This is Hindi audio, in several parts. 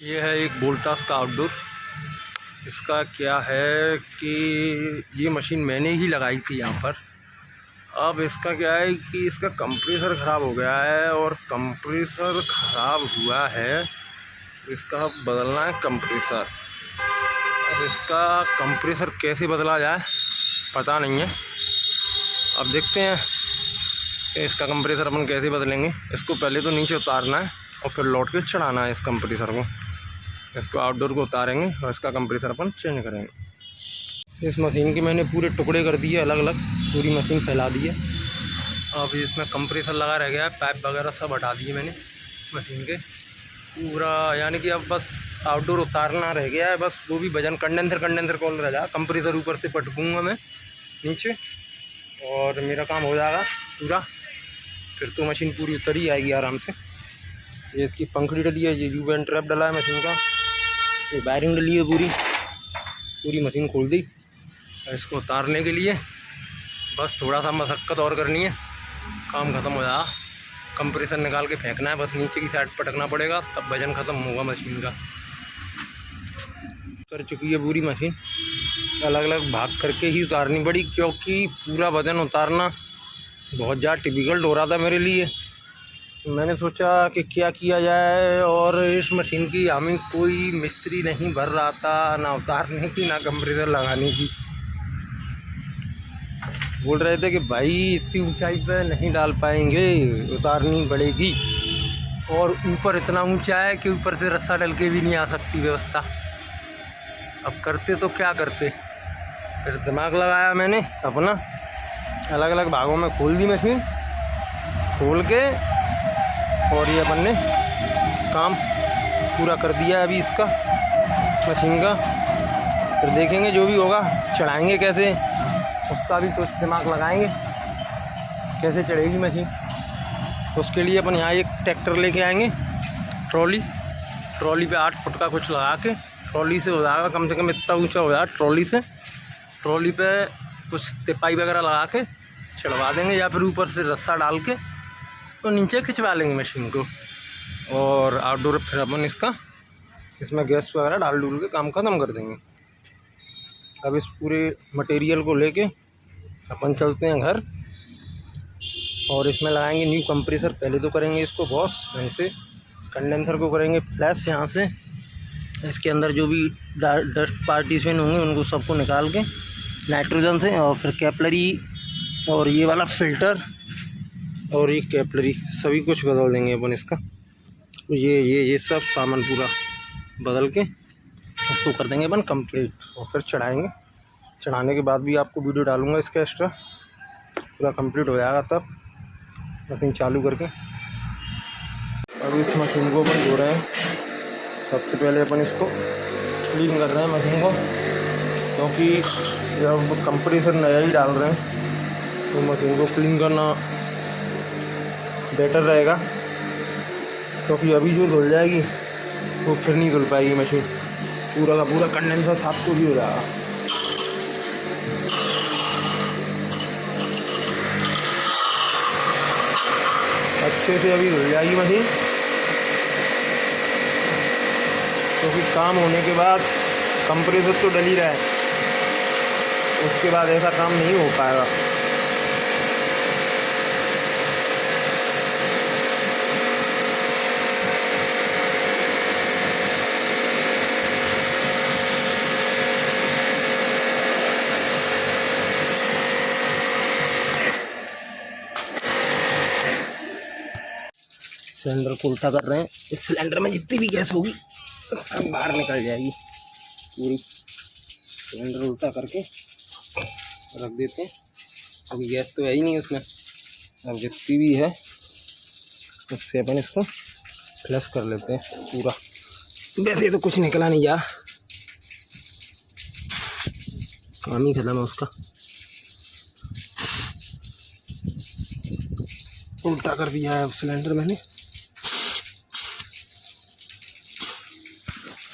ये है एक वोल्टास का आउटडोर। इसका क्या है कि ये मशीन मैंने ही लगाई थी यहाँ पर। अब इसका क्या है कि इसका कंप्रेसर ख़राब हो गया है और कंप्रेसर ख़राब हुआ है, इसका बदलना है कंप्रेसर। अब इसका कंप्रेसर कैसे बदला जाए पता नहीं है। अब देखते हैं कि इसका कंप्रेसर अपन कैसे बदलेंगे। इसको पहले तो नीचे उतारना है और फिर लौट के चढ़ाना है इस कंप्रेसर को। इसको आउटडोर को उतारेंगे और इसका कंप्रेसर अपन चेंज करेंगे। इस मशीन के मैंने पूरे टुकड़े कर दिए, अलग अलग पूरी मशीन फैला दी है। अब इसमें कंप्रेसर लगा रह गया है, पाइप वगैरह सब हटा दिए मैंने मशीन के पूरा, यानी कि अब बस आउटडोर उतारना रह गया है। बस वो भी वजन कंडेंसर कॉल रह जाएगा। कंप्रेसर ऊपर से पटकूँगा मैं नीचे और मेरा काम हो जाएगा पूरा। फिर तो मशीन पूरी उतर ही आएगी आराम से। ये इसकी पंखड़ी डली है, ये यू एंड ट्रैप डला है मशीन का, ये वायरिंग डली है पूरी मशीन खोल दी। इसको उतारने के लिए बस थोड़ा सा मशक्क़त और करनी है, काम ख़त्म हो जाएगा। कंप्रेसर निकाल के फेंकना है, बस नीचे की साइड पटकना पड़ेगा, तब वजन ख़त्म होगा मशीन का। कर चुकी है पूरी मशीन, अलग अलग भाग करके ही उतारनी पड़ी क्योंकि पूरा वजन उतारना बहुत ज़्यादा डिफ़िकल्ट हो रहा था मेरे लिए। मैंने सोचा कि क्या किया जाए, और इस मशीन की हमें कोई मिस्त्री नहीं भर रहा था, ना उतारने की ना कंप्रेसर लगाने की। बोल रहे थे कि भाई इतनी ऊंचाई पे नहीं डाल पाएंगे, उतारनी पड़ेगी। और ऊपर इतना ऊंचा है कि ऊपर से रस्सा डल के भी नहीं आ सकती व्यवस्था। अब करते तो क्या करते, फिर दिमाग लगाया मैंने अपना, अलग अलग भागों में खोल दी मशीन, खोल के और ये अपन ने काम पूरा कर दिया है अभी इसका मशीन का। फिर देखेंगे जो भी होगा, चढ़ाएंगे कैसे उसका भी कुछ दिमाग लगाएंगे, कैसे चढ़ेगी मशीन। उसके लिए अपन यहाँ एक ट्रैक्टर लेके आएंगे, ट्रॉली पे 8 फुट का कुछ लगा के ट्रॉली से हो जाएगा, कम से कम इतना ऊंचा हो जाएगा। ट्रॉली पे कुछ तिपाई वगैरह लगा के चढ़वा देंगे, या फिर ऊपर से रस्सा डाल के तो नीचे खिंचवा लेंगे मशीन को। और आउटडोर फिर अपन इसमें गैस वगैरह डाल डूल के काम ख़त्म कर देंगे। अब इस पूरे मटेरियल को लेके अपन चलते हैं घर और इसमें लगाएंगे न्यू कंप्रेसर। पहले तो करेंगे इसको वॉश ढंग से, कंडेंसर को करेंगे फ्लैश यहाँ से, इसके अंदर जो भी डस्ट पार्टीशन होंगे उनको सबको निकाल के नाइट्रोजन से, और फिर कैपलरी और ये वाला फ़िल्टर और ये कैपलरी सभी कुछ बदल देंगे अपन इसका। ये सब सामान पूरा बदल के उसको कर देंगे अपन कंप्लीट, और फिर चढ़ाएंगे। चढ़ाने के बाद भी आपको वीडियो डालूंगा इसका एक्स्ट्रा, पूरा कंप्लीट हो जाएगा तब मशीन चालू करके। अब इस मशीन को अपन धो रहे हैं। सबसे पहले अपन इसको क्लीन कर रहे हैं मशीन को, क्योंकि जब कंप्रेसर नया ही डाल रहे हैं तो मशीन को क्लीन करना बेटर रहेगा, क्योंकि अभी जो धुल जाएगी वो फिर नहीं धुल पाएगी मशीन। पूरा का पूरा कंडेंसर साफ तो भी हो जाएगा। अच्छे से अभी धुल जाएगी मशीन, क्योंकि काम होने के बाद कंप्रेसर तो डल ही रहा है, उसके बाद ऐसा काम नहीं हो पाएगा। सिलेंडर को उल्टा कर रहे हैं, इस सिलेंडर में जितनी भी गैस होगी सब बाहर निकल जाएगी पूरी। सिलेंडर उल्टा करके रख देते हैं, अभी गैस तो है ही नहीं उसमें। अब जितनी भी है उससे अपन इसको फ्लश कर लेते हैं पूरा। वैसे तो कुछ निकला नहीं यार, काम ही खत्म है उसका। उल्टा कर दिया है अब सिलेंडर मैंने,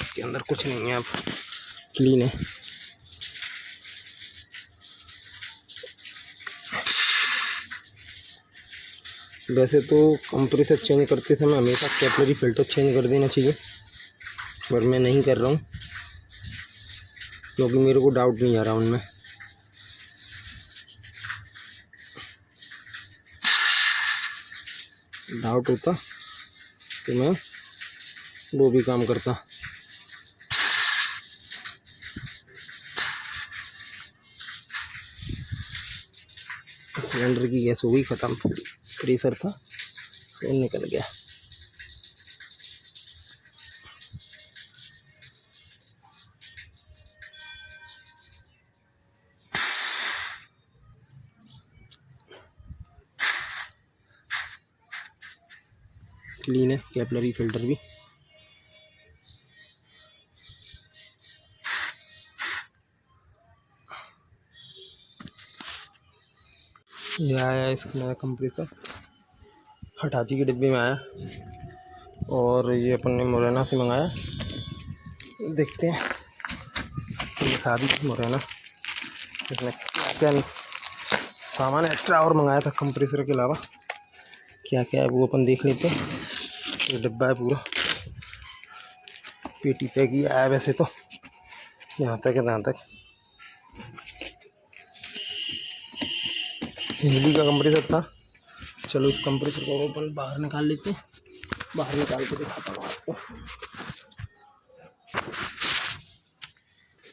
इसके अंदर कुछ नहीं है, अब क्लीन है। वैसे तो कंप्रेसर चेंज करते समय हमेशा कैपलरी फ़िल्टर चेंज कर देना चाहिए, पर मैं नहीं कर रहा हूँ क्योंकि मेरे को डाउट नहीं आ रहा उनमें। डाउट होता तो मैं वो भी काम करता। सिलेंडर की गैस हो गई ख़त्म, प्रेशर था तो निकल गया। क्लीन है कैपिलरी फिल्टर भी। ये आया इसका नया कंप्रेसर, हटाची के डिब्बे में आया और ये अपन ने मुरैना से मंगाया। देखते हैं, दिखा दी मुरैना। इसमें क्या सामान एक्स्ट्रा और मंगाया था कंप्रेसर के अलावा, क्या क्या है वो अपन देख लेते हैं। ये डिब्बा है पूरा पेटी पैक ही आया वैसे तो, यहाँ तक है यहाँ तक। हिंदी का कंप्रेसर था। चलो इस कंप्रेसर को अपन बाहर निकाल लेते हैं, बाहर निकाल के दिखाता हूँ आपको।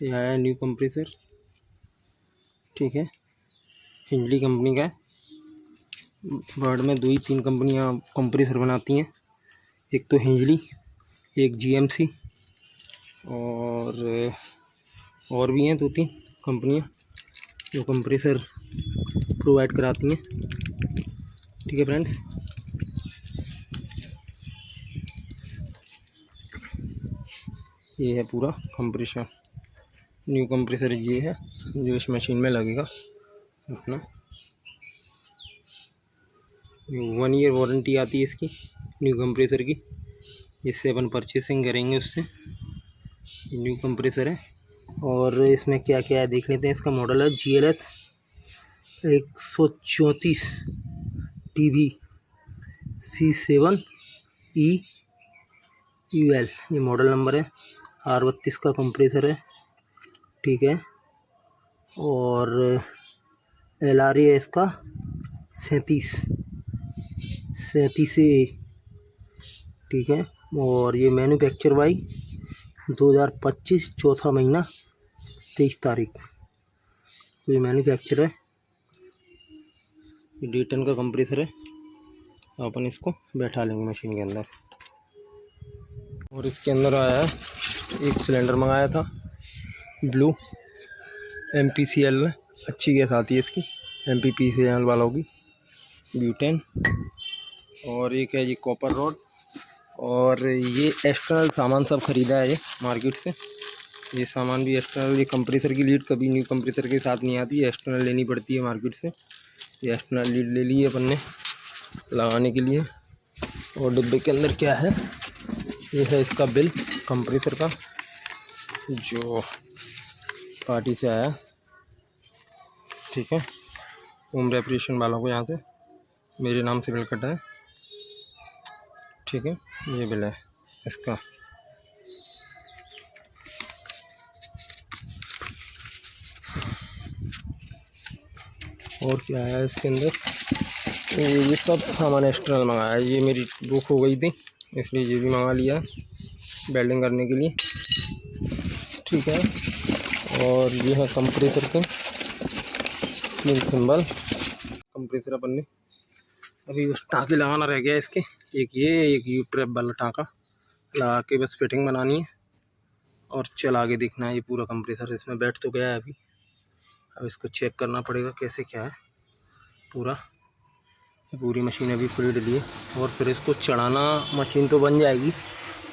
ये आया न्यू कंप्रेसर, ठीक है, हिंडली कंपनी का है। वर्ल्ड में 2 ही 3 कंपनियां कंप्रेसर बनाती हैं, एक तो हिंजली, एक जीएमसी और भी हैं 2-3 कंपनियां जो कंप्रेसर प्रोवाइड कराती हैं। ठीक है फ्रेंड्स, ये है पूरा कंप्रेसर, न्यू कंप्रेसर ये है जो इस मशीन में लगेगा अपना। 1 ईयर वारंटी आती है इसकी न्यू कंप्रेसर की, जिससे अपन परचेसिंग करेंगे उससे। न्यू कंप्रेसर है और इसमें क्या क्या है देख लेते हैं। इसका मॉडल है GLS 134 TB C7EUL, ये मॉडल नंबर है। R32 का कंप्रेसर है, ठीक है। और LRA है इसका 37A, ठीक है। और ये मैन्युफैक्चर बाई 2025 चौथा महीना 23 तारीख, तो ये मैन्युफैक्चर है। ये D10 का कंप्रेसर है, अपन इसको बैठा लेंगे मशीन के अंदर। और इसके अंदर आया है एक सिलेंडर मंगाया था ब्लू MPCL में, अच्छी गैस आती है इसकी MPPCL वालों की, ब्यूटेन। और एक है ये कॉपर रॉड, और ये एक्सटर्नल सामान सब ख़रीदा है ये मार्केट से। ये सामान भी एक्सटर्नल, ये कंप्रेसर की लीड कभी न्यू कंप्रेसर के साथ नहीं आती है, एक्सटर्नल लेनी पड़ती है मार्केट से। ये एक्सटर्नल लीड ले ली है अपन ने लगाने के लिए। और डिब्बे के अंदर क्या है, ये है इसका बिल कंप्रेसर का जो पार्टी से आया, ठीक है। होम रेपरेशन वालों को यहाँ से मेरे नाम से बिल कटा है, ठीक है। ये बिल है इसका। और क्या है इसके अंदर, ये सब सामान एक्सटर्नल मंगाया है। ये मेरी बुक हो गई थी इसलिए ये भी मंगा लिया वेल्डिंग करने के लिए, ठीक है। और ये है कंप्रेसर के 3 सिंबल। कंप्रेसर अपन ने अभी बस टाँके लगाना रह गया इसके, एक यू ट्रैप वाला टाँका लगा के बस फिटिंग बनानी है और चला के देखना है। ये पूरा कंप्रेसर इसमें बैठ तो गया है अभी, अब इसको चेक करना पड़ेगा कैसे क्या है पूरा। ये पूरी मशीन अभी खुली डली है और फिर इसको चढ़ाना, मशीन तो बन जाएगी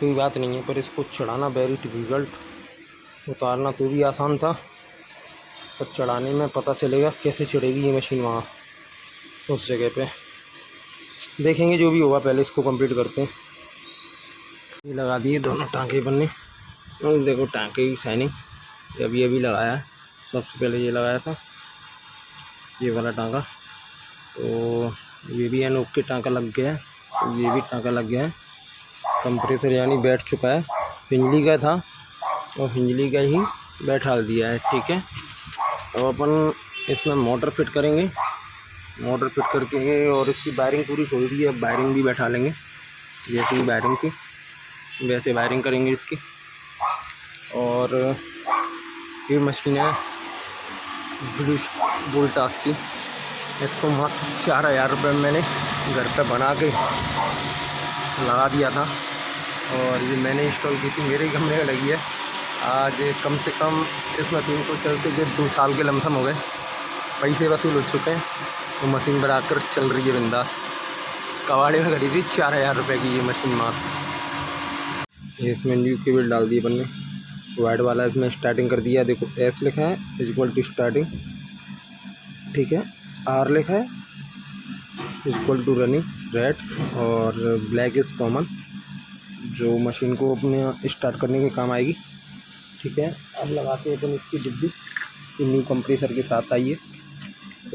कोई बात नहीं है, पर इसको चढ़ाना वेरी डिफ़िकल्ट। उतारना तो भी आसान था, पर चढ़ाने में पता चलेगा कैसे चढ़ेगी ये मशीन वहाँ उस जगह पे। देखेंगे जो भी होगा, पहले इसको कंप्लीट करते हैं। ये लगा दिए दोनों टाँके अपन ने, और देखो टाँके की शाइनिंग अभी लगाया है। सबसे पहले ये लगाया था ये वाला टाँका, तो ये भी एनोक के टाँका लग गया है, तो ये भी टाँका लग गया है। कंप्रेसर यानी बैठ चुका है हिंजली का था और हिंजली का ही बैठा दिया है। ठीक है, अब अपन इसमें मोटर फिट करेंगे। मोटर फिट करके और इसकी वायरिंग पूरी खोल दी है, अब वायरिंग भी बैठा लेंगे। जैसी वायरिंग थी वैसे वायरिंग करेंगे इसकी। और ये मशीन है वोल्टास की, इसको मात्र 4000 रुपये में मैंने घर पे बना के लगा दिया था और ये मैंने इंस्टॉल की थी, मेरे ही कमरे में लगी है। आज कम से कम इस मशीन को चलते हुए 2 साल के लमसम हो गए, पैसे वसूल हो चुके हैं। तो मशीन बराकर चल रही है बिंदास। कबाड़े में खरीदी 4000 रुपये की ये मशीन मात्र। ये इसमें न्यू केबल डाल दी अपन ने, वाइट वाला इसमें स्टार्टिंग कर दिया। देखो एस लिखा है इक्वल टू स्टार्टिंग, ठीक है। आर लिखा है इक्वल टू रनिंग रेड, और ब्लैक इज़ कॉमन, जो मशीन को अपने स्टार्ट करने के काम आएगी। ठीक है, अब लगाते हैं अपन इसकी डिब्बी। न्यू कंप्रेसर के साथ आई है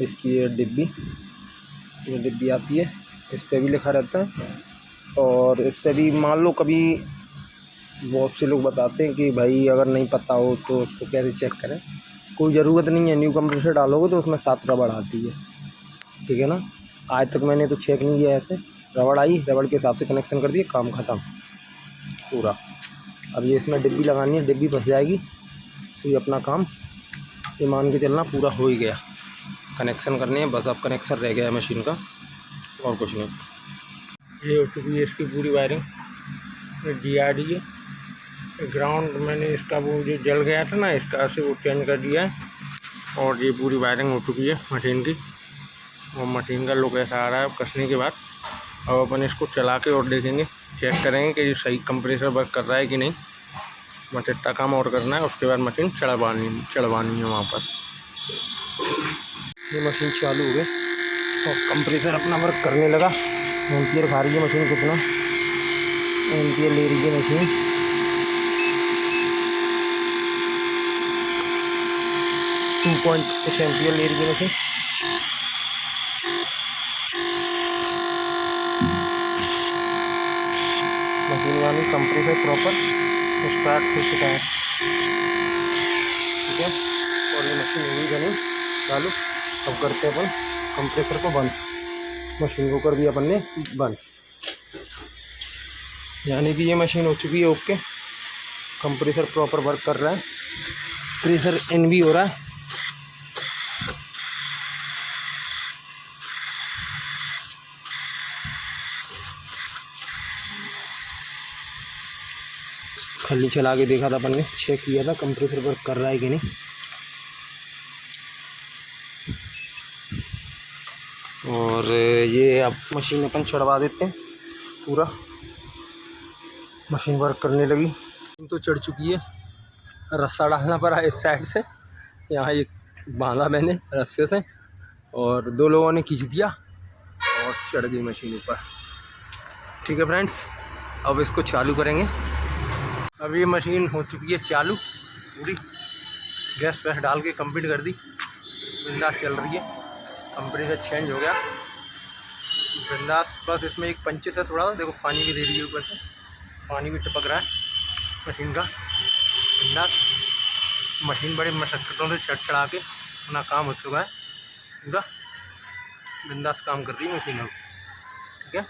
इसकी ये डिब्बी आती है। इस पर भी लिखा रहता है और इस पर भी मान लो कभी बहुत से लोग बताते हैं कि भाई अगर नहीं पता हो तो उसको कैसे चेक करें। कोई ज़रूरत नहीं है, न्यू कंप्रेसर डालोगे तो उसमें 7 रबड़ आती है। ठीक है ना, आज तक मैंने तो चेक नहीं किया ऐसे। रबड़ आई, रबड़ के हिसाब से कनेक्शन कर दिए, काम ख़त्म पूरा। अब ये इसमें डिब्बी लगानी है, डिब्बी फंस जाएगी तो ये अपना काम ये मान के चलना पूरा हो ही गया। कनेक्शन करने हैं बस, अब कनेक्शन रह गया है मशीन का और कुछ नहीं। ये हो चुकी है इसकी पूरी वायरिंग। DRD है ग्राउंड, मैंने इसका वो जो जल गया था ना इसका से वो चेंज कर दिया है और ये पूरी वायरिंग हो चुकी है मशीन की। और मशीन का लुक ऐसा आ रहा है कसने के बाद। अब अपन इसको चला के और देखेंगे, चेक करेंगे कि ये सही कंप्रेसर वर्क कर रहा है कि नहीं। बस इतना काम और करना है, उसके बाद मशीन चढ़वानी है वहाँ पर। ये मशीन चालू हो गई और कंप्रेसर अपना वर्क करने लगा। एम्पियर खा रही है मशीन, कितना एम्पियर ले रही है मशीन। 2.6 एम्पियर ले रही है मशीन। मशीन यानी कंप्रेसर प्रॉपर स्टार्ट हो चुका है। ठीक है, और ये मशीन हुई बनी चालू। अब करते हैं अपन कंप्रेसर को बंद। मशीन को कर दिया अपन ने बंद, यानी कि ये मशीन हो चुकी है ओके। कंप्रेसर प्रॉपर वर्क कर रहा है, प्रेशर इन भी हो रहा है। खाली चला के देखा था अपन ने, चेक किया था कंप्रेसर वर्क कर रहा है कि नहीं। और ये अब मशीन अपन चढ़वा देते हैं पूरा। मशीन वर्क करने लगी, तो चढ़ चुकी है। रस्सा डालना पड़ा इस साइड से, यहाँ एक बांधा मैंने रस्से से और 2 लोगों ने खींच दिया और चढ़ गई मशीन ऊपर। ठीक है फ्रेंड्स, अब इसको चालू करेंगे। अब ये मशीन हो चुकी है चालू, पूरी गैस वैस डाल के कंप्लीट कर दी, बिंदास चल रही है। कंप्रेसर चेंज हो गया बिंदास। बस इसमें एक पंचे से थोड़ा देखो पानी भी दे दी है, ऊपर से पानी भी टपक रहा है मशीन का बिंदास। मशीन बड़ी मशक्क़तों से चढ़ा के अपना काम हो चुका है पूरा, बिंदास काम कर रही है मशीन अब। ठीक है।